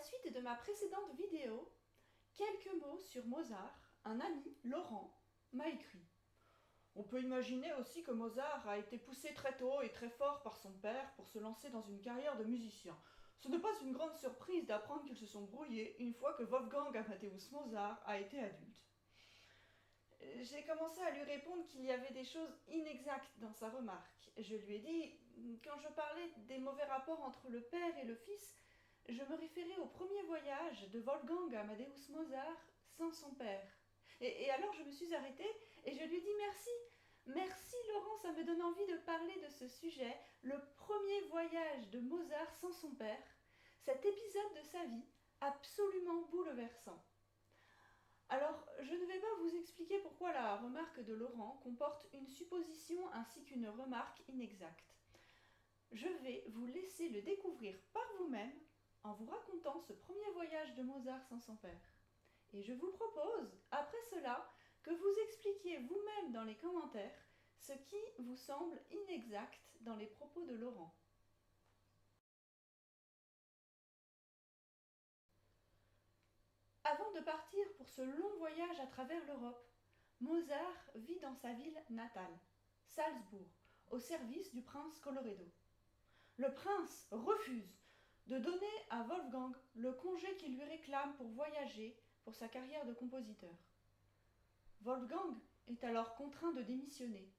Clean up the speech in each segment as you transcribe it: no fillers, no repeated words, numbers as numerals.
suite de ma précédente vidéo, quelques mots sur Mozart, un ami, Laurent, m'a écrit. On peut imaginer aussi que Mozart a été poussé très tôt et très fort par son père pour se lancer dans une carrière de musicien. Ce n'est pas une grande surprise d'apprendre qu'ils se sont brouillés une fois que Wolfgang Amadeus Mozart a été adulte. J'ai commencé à lui répondre qu'il y avait des choses inexactes dans sa remarque. Je lui ai dit, quand je parlais des mauvais rapports entre le père et le fils, je me référais au premier voyage de Wolfgang Amadeus Mozart sans son père. Et alors je me suis arrêtée et je lui ai dit merci. Merci Laurent, ça me donne envie de parler de ce sujet, le premier voyage de Mozart sans son père, cet épisode de sa vie absolument bouleversant. Alors, je ne vais pas vous expliquer pourquoi la remarque de Laurent comporte une supposition ainsi qu'une remarque inexacte. Je vais vous laisser le découvrir par vous-même en vous racontant ce premier voyage de Mozart sans son père. Et je vous propose, après cela, que vous expliquiez vous-même dans les commentaires ce qui vous semble inexact dans les propos de Laurent. Avant de partir pour ce long voyage à travers l'Europe, Mozart vit dans sa ville natale, Salzbourg, au service du prince Colloredo. Le prince refuse de donner à Wolfgang le congé qu'il lui réclame pour voyager pour sa carrière de compositeur. Wolfgang est alors contraint de démissionner.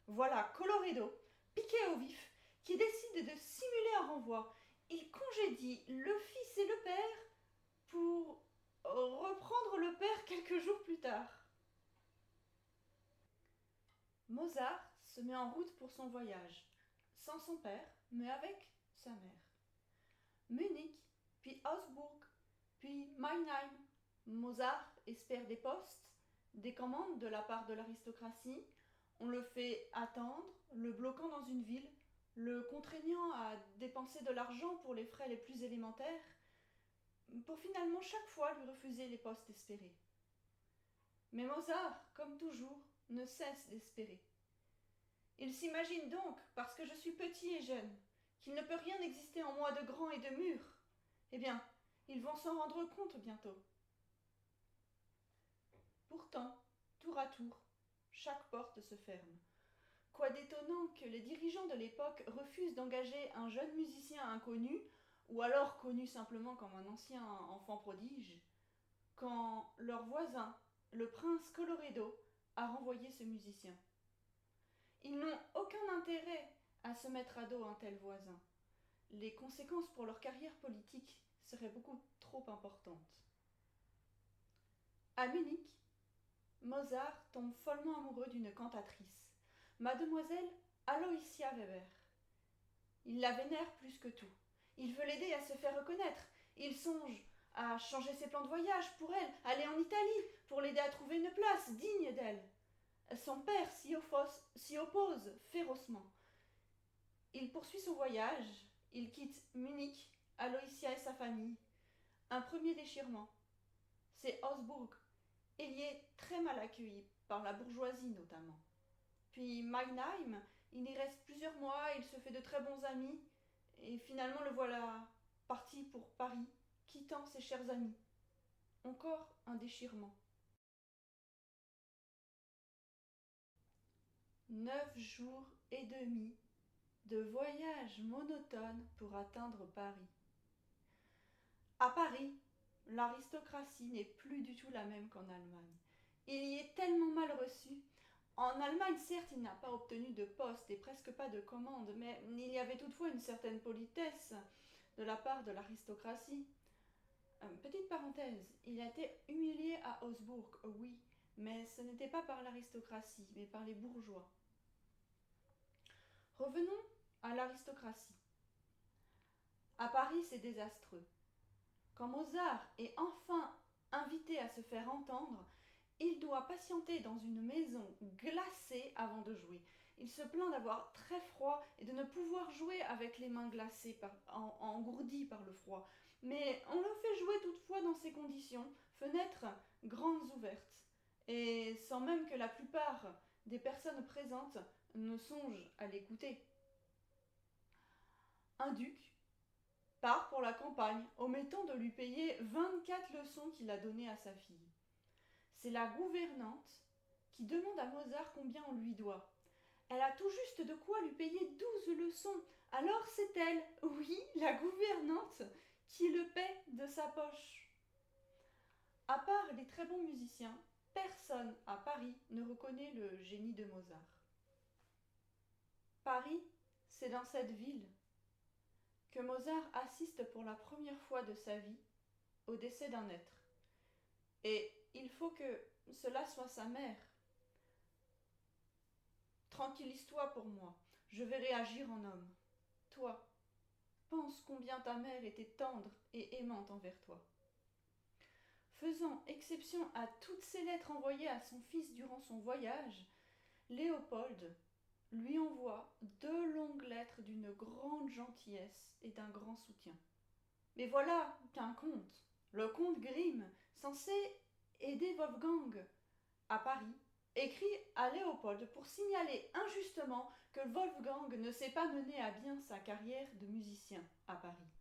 Voilà Colloredo, piqué au vif, qui décide de simuler un renvoi. Il congédie le fils et le père pour reprendre le père quelques jours plus tard. Mozart se met en route pour son voyage, sans son père, mais avec sa mère. Munich, puis Augsbourg, puis Mannheim. Mozart espère des postes, des commandes de la part de l'aristocratie. On le fait attendre, le bloquant dans une ville, le contraignant à dépenser de l'argent pour les frais les plus élémentaires, pour finalement chaque fois lui refuser les postes espérés. Mais Mozart, comme toujours, ne cesse d'espérer. Il s'imagine donc, parce que je suis petit et jeune, qu'il ne peut rien exister en moi de grand et de mûr. Eh bien, ils vont s'en rendre compte bientôt. Pourtant, tour à tour, chaque porte se ferme. Quoi d'étonnant que les dirigeants de l'époque refusent d'engager un jeune musicien inconnu, ou alors connu simplement comme un ancien enfant prodige, quand leur voisin, le prince Colloredo, a renvoyé ce musicien. Ils n'ont aucun intérêt à se mettre à dos un tel voisin. Les conséquences pour leur carrière politique seraient beaucoup trop importantes. À Munich, Mozart tombe follement amoureux d'une cantatrice, mademoiselle Aloysia Weber. Il la vénère plus que tout. Il veut l'aider à se faire reconnaître. Il songe à changer ses plans de voyage pour elle, aller en Italie pour l'aider à trouver une place digne d'elle. Son père s'y oppose férocement. Il poursuit son voyage, il quitte Munich, Aloysia et sa famille. Un premier déchirement. C'est Augsbourg. Il y est très mal accueilli, par la bourgeoisie notamment. Puis Mannheim, il y reste plusieurs mois, il se fait de très bons amis, et finalement le voilà parti pour Paris, quittant ses chers amis. Encore un déchirement. 9 jours et demi de voyage monotone pour atteindre Paris. À Paris, l'aristocratie n'est plus du tout la même qu'en Allemagne. Il y est tellement mal reçu. En Allemagne, certes, il n'a pas obtenu de poste et presque pas de commande, mais il y avait toutefois une certaine politesse de la part de l'aristocratie. Petite parenthèse, il a été humilié à Augsbourg, oui, mais ce n'était pas par l'aristocratie, mais par les bourgeois. Revenons à l'aristocratie. À Paris, c'est désastreux. Quand Mozart est enfin invité à se faire entendre, il doit patienter dans une maison glacée avant de jouer. Il se plaint d'avoir très froid et de ne pouvoir jouer avec les mains glacées, engourdies par le froid. Mais on le fait jouer toutefois dans ces conditions, fenêtres grandes ouvertes, et sans même que la plupart des personnes présentes ne songent à l'écouter. Un duc, part pour la campagne, omettant de lui payer 24 leçons qu'il a données à sa fille. C'est la gouvernante qui demande à Mozart combien on lui doit. Elle a tout juste de quoi lui payer 12 leçons. Alors c'est elle, oui, la gouvernante, qui le paie de sa poche. À part les très bons musiciens, personne à Paris ne reconnaît le génie de Mozart. Paris, c'est dans cette ville que Mozart assiste pour la première fois de sa vie au décès d'un être. Et il faut que cela soit sa mère. Tranquillise-toi pour moi, je vais réagir en homme. Toi, pense combien ta mère était tendre et aimante envers toi. Faisant exception à toutes ces lettres envoyées à son fils durant son voyage, Léopold lui envoie 2 longues lettres d'une grande gentillesse et d'un grand soutien. Mais voilà qu'un comte, le comte Grimm, censé aider Wolfgang à Paris, écrit à Léopold pour signaler injustement que Wolfgang ne sait pas mener à bien sa carrière de musicien à Paris.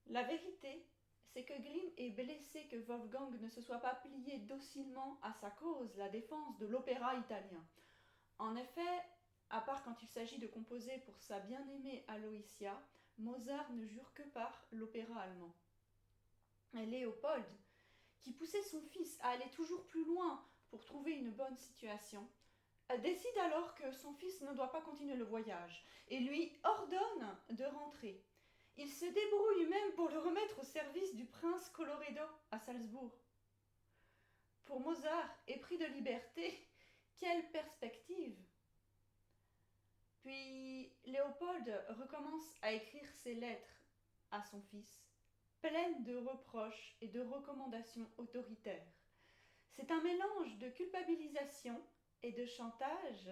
La vérité, c'est que Grimm est blessé que Wolfgang ne se soit pas plié docilement à sa cause, la défense de l'opéra italien. En effet, à part quand il s'agit de composer pour sa bien-aimée Aloysia, Mozart ne jure que par l'opéra allemand. Et Léopold, qui poussait son fils à aller toujours plus loin pour trouver une bonne situation, décide alors que son fils ne doit pas continuer le voyage et lui ordonne de rentrer. Il se débrouille même pour le remettre au service du prince Colloredo à Salzbourg. Pour Mozart, épris de liberté, quelle perspective! Puis Léopold recommence à écrire ses lettres à son fils, pleines de reproches et de recommandations autoritaires. C'est un mélange de culpabilisation et de chantage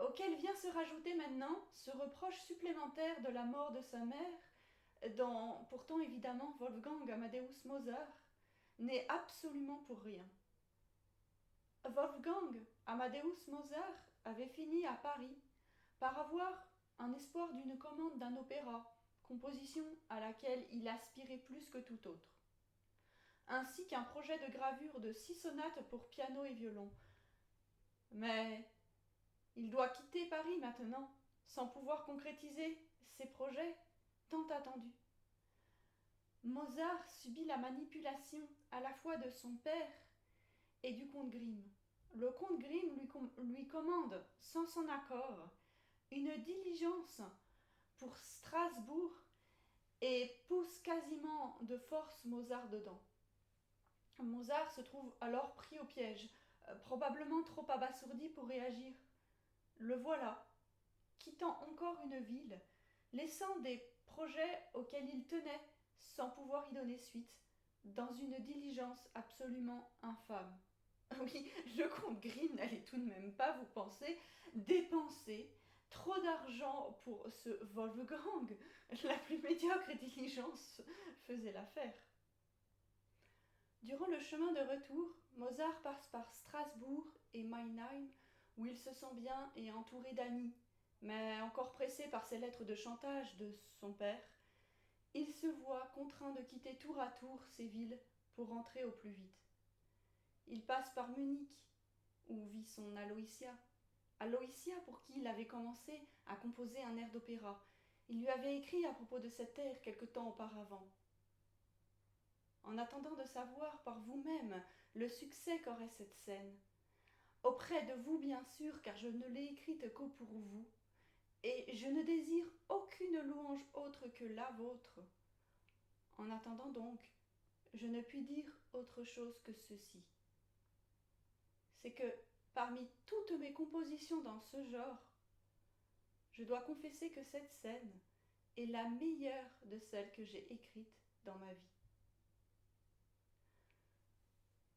auquel vient se rajouter maintenant ce reproche supplémentaire de la mort de sa mère, dont pourtant évidemment Wolfgang Amadeus Mozart n'est absolument pour rien. Wolfgang Amadeus Mozart avait fini à Paris par avoir un espoir d'une commande d'un opéra, composition à laquelle il aspirait plus que tout autre, ainsi qu'un projet de gravure de 6 sonates pour piano et violon. Mais il doit quitter Paris maintenant, sans pouvoir concrétiser ses projets tant attendus. Mozart subit la manipulation à la fois de son père et du comte Grimm. Le comte Grimm lui commande, sans son accord, une diligence pour Strasbourg et pousse quasiment de force Mozart dedans. Mozart se trouve alors pris au piège, probablement trop abasourdi pour réagir. Le voilà, quittant encore une ville, laissant des projets auxquels il tenait sans pouvoir y donner suite, dans une diligence absolument infâme. Oui, le comte Grimm n'allait tout de même pas, vous pensez, dépenser trop d'argent pour ce Wolfgang. La plus médiocre diligence faisait l'affaire. Durant le chemin de retour, Mozart passe par Strasbourg et Mannheim, où il se sent bien et entouré d'amis, mais encore pressé par ses lettres de chantage de son père, il se voit contraint de quitter tour à tour ces villes pour rentrer au plus vite. Il passe par Munich, où vit son Aloysia. Aloysia pour qui il avait commencé à composer un air d'opéra. Il lui avait écrit à propos de cet air quelque temps auparavant. En attendant de savoir par vous-même le succès qu'aurait cette scène, auprès de vous bien sûr, car je ne l'ai écrite qu'au pour vous, et je ne désire aucune louange autre que la vôtre. En attendant donc, je ne puis dire autre chose que ceci. C'est que, parmi toutes mes compositions dans ce genre, je dois confesser que cette scène est la meilleure de celles que j'ai écrites dans ma vie.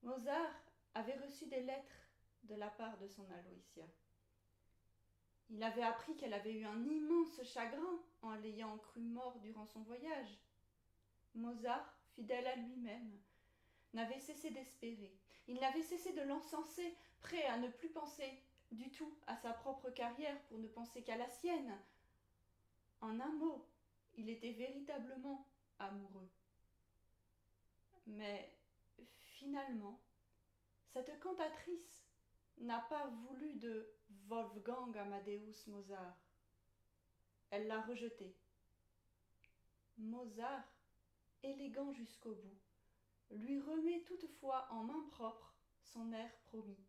Mozart avait reçu des lettres de la part de son Aloysia. Il avait appris qu'elle avait eu un immense chagrin en l'ayant cru mort durant son voyage. Mozart, fidèle à lui-même, n'avait cessé d'espérer. Il n'avait cessé de l'encenser, prêt à ne plus penser du tout à sa propre carrière pour ne penser qu'à la sienne. En un mot, il était véritablement amoureux. Mais finalement, cette cantatrice n'a pas voulu de Wolfgang Amadeus Mozart. Elle l'a rejeté. Mozart, élégant jusqu'au bout, lui remet toutefois en main propre son air promis.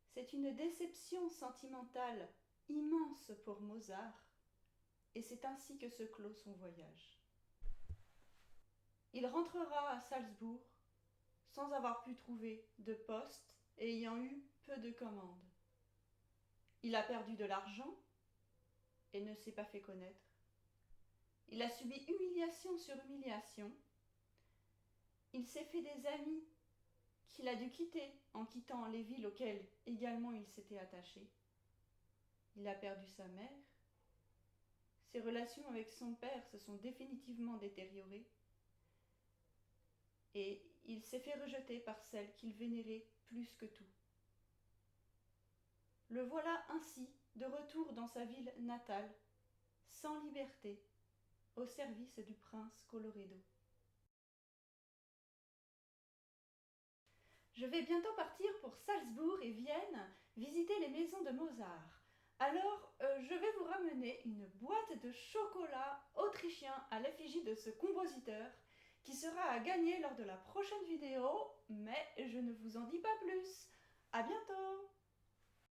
C'est une déception sentimentale immense pour Mozart, et c'est ainsi que se clôt son voyage. Il rentrera à Salzbourg sans avoir pu trouver de poste et ayant eu peu de commandes. Il a perdu de l'argent et ne s'est pas fait connaître. Il a subi humiliation sur humiliation. Il s'est fait des amis qu'il a dû quitter en quittant les villes auxquelles également il s'était attaché. Il a perdu sa mère. Ses relations avec son père se sont définitivement détériorées. Et il s'est fait rejeter par celle qu'il vénérait plus que tout. Le voilà ainsi de retour dans sa ville natale, sans liberté, au service du prince Colloredo. Je vais bientôt partir pour Salzbourg et Vienne visiter les maisons de Mozart. Alors, je vais vous ramener une boîte de chocolat autrichien à l'effigie de ce compositeur qui sera à gagner lors de la prochaine vidéo, mais je ne vous en dis pas plus. À bientôt!